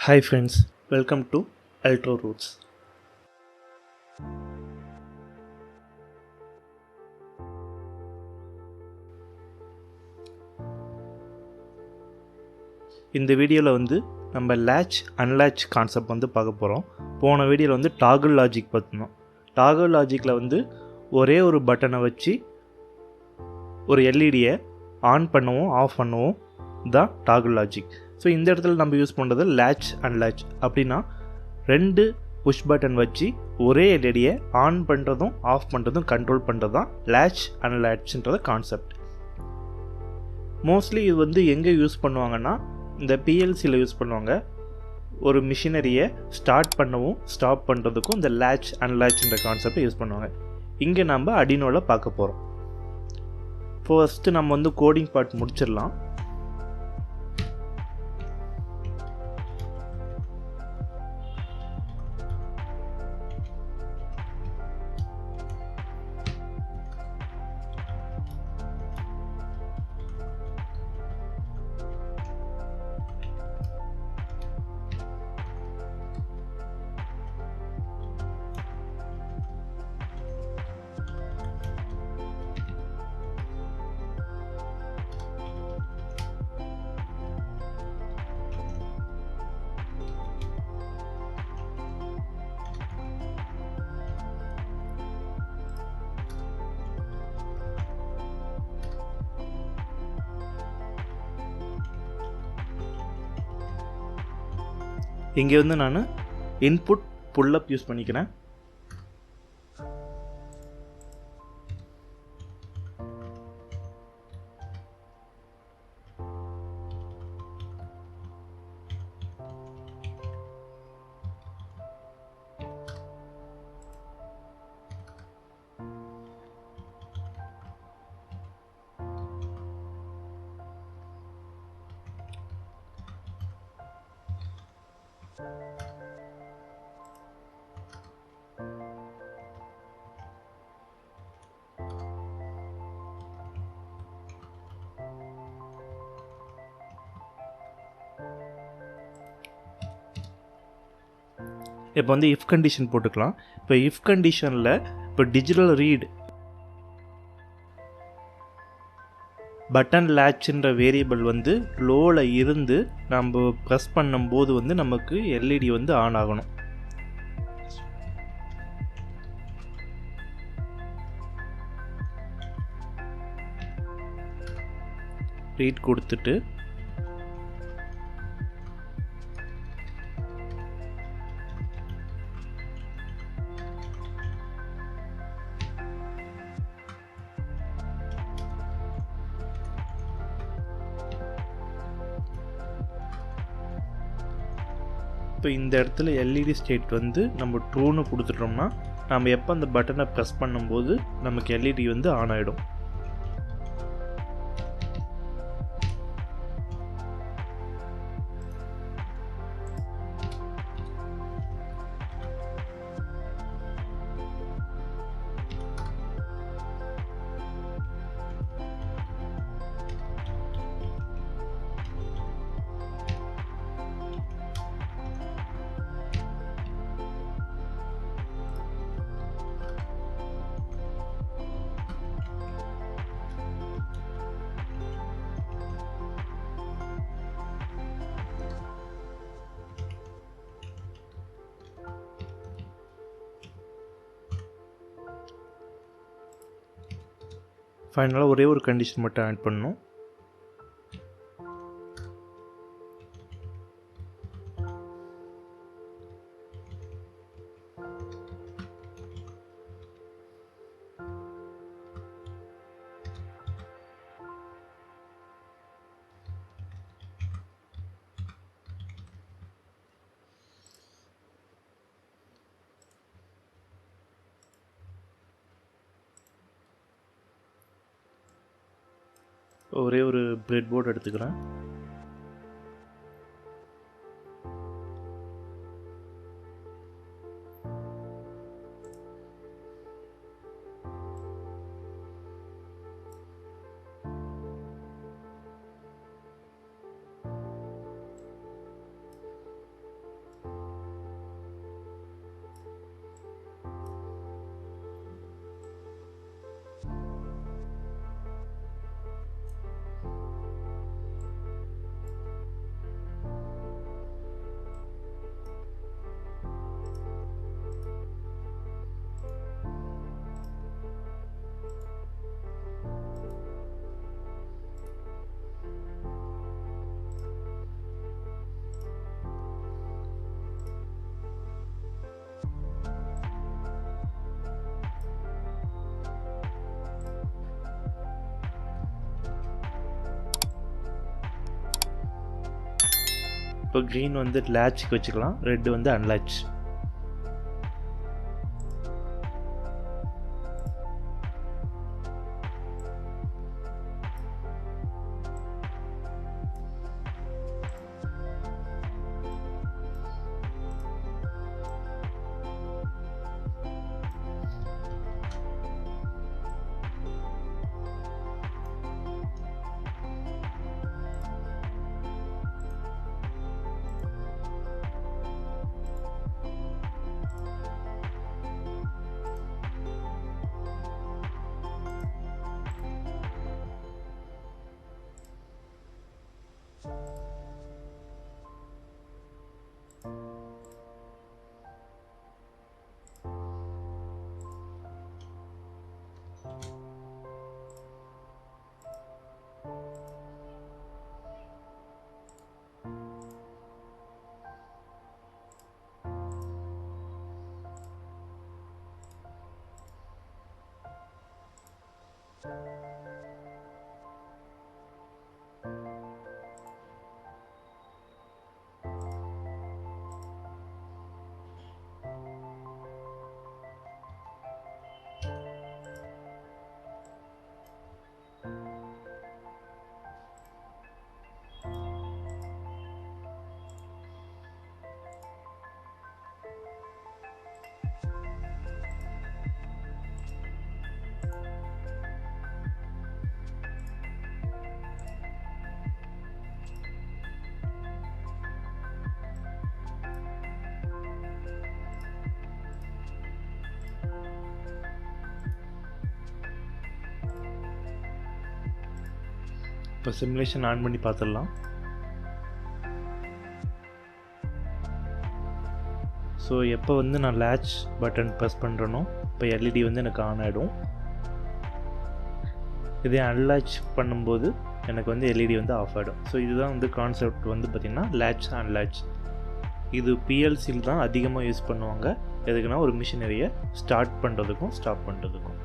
Hi friends, welcome to Altro Roots. இந்த வீடியோவில் நம்ம லேட்ச் அன்லேட்ச் கான்செப்ட் பார்க்க போகிறோம். போன வீடியோவில் டாகிள் லாஜிக் பார்த்தோம். டாகிள் லாஜிக்கில் ஒரே ஒரு பட்டனை வச்சு ஒரு எல்இடியை ஆன் பண்ணவும் ஆஃப் பண்ணவும் தான் டாகிள் லாஜிக். ஸோ இந்த இடத்துல நம்ம யூஸ் பண்ணுறது லேட்ச் அன்லேட்ச். அப்படின்னா ரெண்டு புஷ் பட்டன் வச்சு ஒரே எல்இடியை ஆன் பண்ணுறதும் ஆஃப் பண்ணுறதும் கண்ட்ரோல் பண்ணுறது தான் லேட்ச் அன்லேட்ச்ன்றது கான்செப்ட். மோஸ்ட்லி இது எங்கே யூஸ் பண்ணுவாங்கன்னா இந்த பிஎல்சியில் யூஸ் பண்ணுவாங்க. ஒரு மிஷினரியை ஸ்டார்ட் பண்ணவும் ஸ்டாப் பண்ணுறதுக்கும் இந்த லேட்ச் அன்லேட்ச்ன்ற கான்செப்டை யூஸ் பண்ணுவாங்க. இங்கே நம்ம அடினோவில் பார்க்க போகிறோம். ஃபர்ஸ்ட்டு நம்ம கோடிங் பார்ட் முடிச்சிடலாம். இங்கே நான் இன்புட் புல்லப் யூஸ் பண்ணிக்கிறேன். இப்போ இஃப் கண்டிஷன் போட்டுக்கலாம். இப்போ இஃப் கண்டிஷனில் இப்போ டிஜிட்டல் ரீட் பட்டன் லேட்ச்ன்ற வேரியபிள் லோவில் இருந்து நம்ம ப்ரெஸ் பண்ணும்போது நமக்கு எல்இடி ஆன் ஆகணும். ரீட் கொடுத்துட்டு இப்போ இந்த இடத்துல எல்இடி ஸ்டேட் நம்ம ட்ரூன்னு கொடுத்துட்டோம்னா நம்ம எப்போ அந்த பட்டனை ப்ரெஸ் பண்ணும்போது நமக்கு எல்இடி ஆன் ஆகிடும். ஃபைனலாக ஒரே ஒரு கண்டிஷன் மட்டும் ஆட் பண்ணணும். ஒரே ஒரு பிரெட் போர்டு எடுத்துக்கிறேன். இப்போ க்ரீன் வந்து லேட்ச்க்கு வச்சுக்கலாம், ரெட் வந்து அன்லேட்ச். இப்போ சிமுலேஷன் ஆன் பண்ணி பார்த்துடலாம். ஸோ எப்போ வந்து நான் லேட்ச் பட்டன் ப்ரெஸ் பண்ணுறேனோ இப்போ எல்இடி வந்து எனக்கு ஆன் ஆகிடும். இதே அன்லேட்ச் பண்ணும்போது எனக்கு வந்து எல்இடி வந்து ஆஃப் ஆகிடும். ஸோ இதுதான் வந்து கான்செப்ட் வந்து பார்த்திங்கன்னா லேட்ச் அன்லேட்ச். இது பிஎல்சியில் தான் அதிகமாக யூஸ் பண்ணுவாங்க. எதுக்குன்னா ஒரு மிஷினரியை ஸ்டார்ட் பண்ணுறதுக்கும் ஸ்டாப் பண்ணுறதுக்கும்.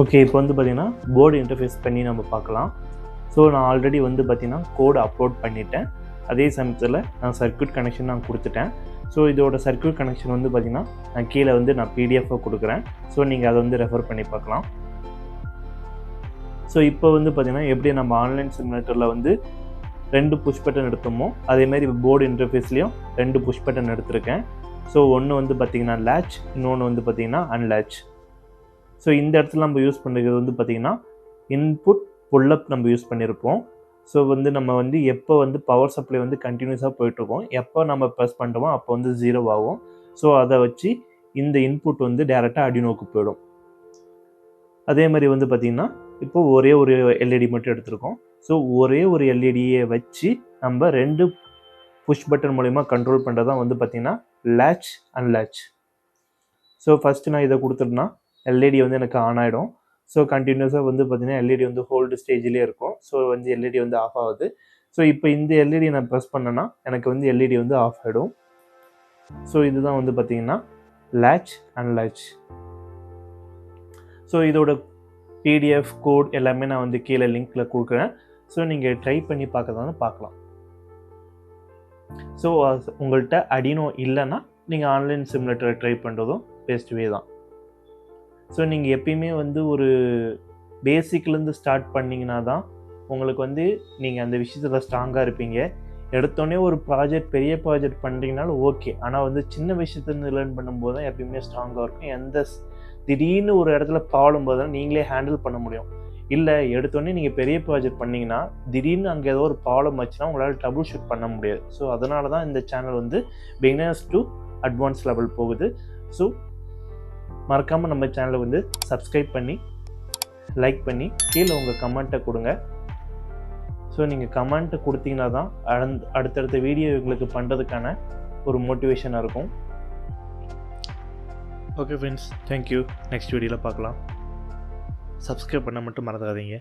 ஓகே, இப்போ வந்து பார்த்திங்கன்னா போர்டு இன்டர்ஃபேஸ் பண்ணி நம்ம பார்க்கலாம். ஸோ நான் ஆல்ரெடி வந்து பார்த்திங்கன்னா கோடு அப்லோட் பண்ணிட்டேன். அதே சமயத்தில் நான் சர்க்யூட் கனெக்ஷன் நான் கொடுத்துட்டேன். ஸோ இதோட சர்க்யூட் கனெக்ஷன் வந்து பார்த்திங்கன்னா நான் கீழே வந்து நான் பிடிஎஃபாக கொடுக்குறேன். ஸோ நீங்கள் அதை வந்து ரெஃபர் பண்ணி பார்க்கலாம். ஸோ இப்போ வந்து பார்த்திங்கன்னா எப்படி நம்ம ஆன்லைன் சிமுலேட்டரில் வந்து 2 புஷ் பட்டன் எடுத்தோமோ அதேமாதிரி போர்டு இன்டர்ஃபேஸ்லேயும் 2 புஷ் பட்டன் எடுத்திருக்கேன். ஸோ ஒன்று வந்து பார்த்திங்கன்னா லேட்ச், இன்னொன்று வந்து பார்த்திங்கன்னா அன்லேட்ச். ஸோ இந்த இடத்துல நம்ம யூஸ் பண்ணுறது வந்து பார்த்திங்கன்னா இன்புட் புல்லப் நம்ம யூஸ் பண்ணியிருப்போம். ஸோ வந்து நம்ம வந்து எப்போ வந்து பவர் சப்ளை வந்து கண்டினியூஸாக போயிட்டுருக்கோம், எப்போ நம்ம ப்ரெஸ் பண்ணுறோமோ அப்போ வந்து 0 ஆகும். ஸோ அதை வச்சு இந்த இன்புட் வந்து டேரெக்டாக அர்டுயினோக்கு போயிடும். அதே மாதிரி வந்து பார்த்திங்கன்னா இப்போ ஒரே ஒரு எல்இடி மட்டும் எடுத்திருக்கோம். ஸோ ஒரே ஒரு எல்இடியை வச்சு நம்ம 2 புஷ் பட்டன் மூலிமா கண்ட்ரோல் பண்ணுறது தான் வந்து பார்த்திங்கன்னா லேட்ச் அன்லேட்ச். ஸோ ஃபஸ்ட்டு நான் இதை கொடுத்துட்டேன்னா எல்இடி வந்து எனக்கு ஆன் ஆகிடும். ஸோ கண்டினியூஸாக வந்து பார்த்திங்கன்னா எல்இடி வந்து ஹோல்டு ஸ்டேஜ்லேயே இருக்கும். ஸோ வந்து எல்இடி வந்து ஆஃப் ஆகுது. ஸோ இப்போ இந்த எல்இடி நான் ப்ரெஸ் பண்ணேன்னா எனக்கு வந்து எல்இடி வந்து ஆஃப் ஆகிடும். ஸோ இதுதான் வந்து பார்த்திங்கன்னா லேட்ச் அன்லேட்ச். ஸோ இதோட பிடிஎஃப் கோட் எல்லாமே நான் வந்து கீழே லிங்க்கில் கொடுக்குறேன். ஸோ நீங்கள் ட்ரை பண்ணி பார்க்கறதானு பார்க்கலாம். ஸோ உங்கள்கிட்ட அர்டுயினோ இல்லைன்னா நீங்கள் ஆன்லைன் சிமுலேட்டரை ட்ரை பண்ணுறதும் பெஸ்ட் வே தான். ஸோ நீங்கள் எப்பயுமே வந்து ஒரு பேசிக்லேருந்து ஸ்டார்ட் பண்ணிங்கன்னா தான் உங்களுக்கு வந்து நீங்கள் அந்த விஷயத்தில் ஸ்ட்ராங்காக இருப்பீங்க. எடுத்தோடனே ஒரு ப்ராஜெக்ட் பெரிய ப்ராஜெக்ட் பண்ணுறீங்கனாலும் ஓகே, ஆனால் வந்து சின்ன விஷயத்துலேருந்து லேர்ன் பண்ணும்போது தான் எப்பயுமே ஸ்ட்ராங்காக இருக்கும். திடீர்னு ஒரு இடத்துல ப்ராப்ளம் போது தான் நீங்களே ஹேண்டில் பண்ண முடியும். இல்லை எடுத்தோடனே நீங்கள் பெரிய ப்ராஜெக்ட் பண்ணிங்கன்னா திடீர்னு அங்கே ஏதோ ஒரு ப்ராப்ளம் வச்சுன்னா உங்களால் ட்ரபிள் ஷூட் பண்ண முடியாது. ஸோ அதனால தான் இந்த சேனல் வந்து பிகினர்ஸ் டு அட்வான்ஸ் லெவல் போகுது. ஸோ மறக்காமல் நம்ம சேனலை வந்து சப்ஸ்கிரைப் பண்ணி லைக் பண்ணி கீழே உங்கள் கமெண்ட்டை கொடுங்க. ஸோ நீங்கள் கமெண்ட்டை கொடுத்தீங்கன்னா தான் அடுத்தடுத்த வீடியோ உங்களுக்கு பண்ணுறதுக்கான ஒரு மோட்டிவேஷனாக இருக்கும். Okay friends, thank you. நெக்ஸ்ட் வீடியோவில் பார்க்கலாம். சப்ஸ்கிரைப் பண்ண மட்டும் மறந்துடாதீங்க.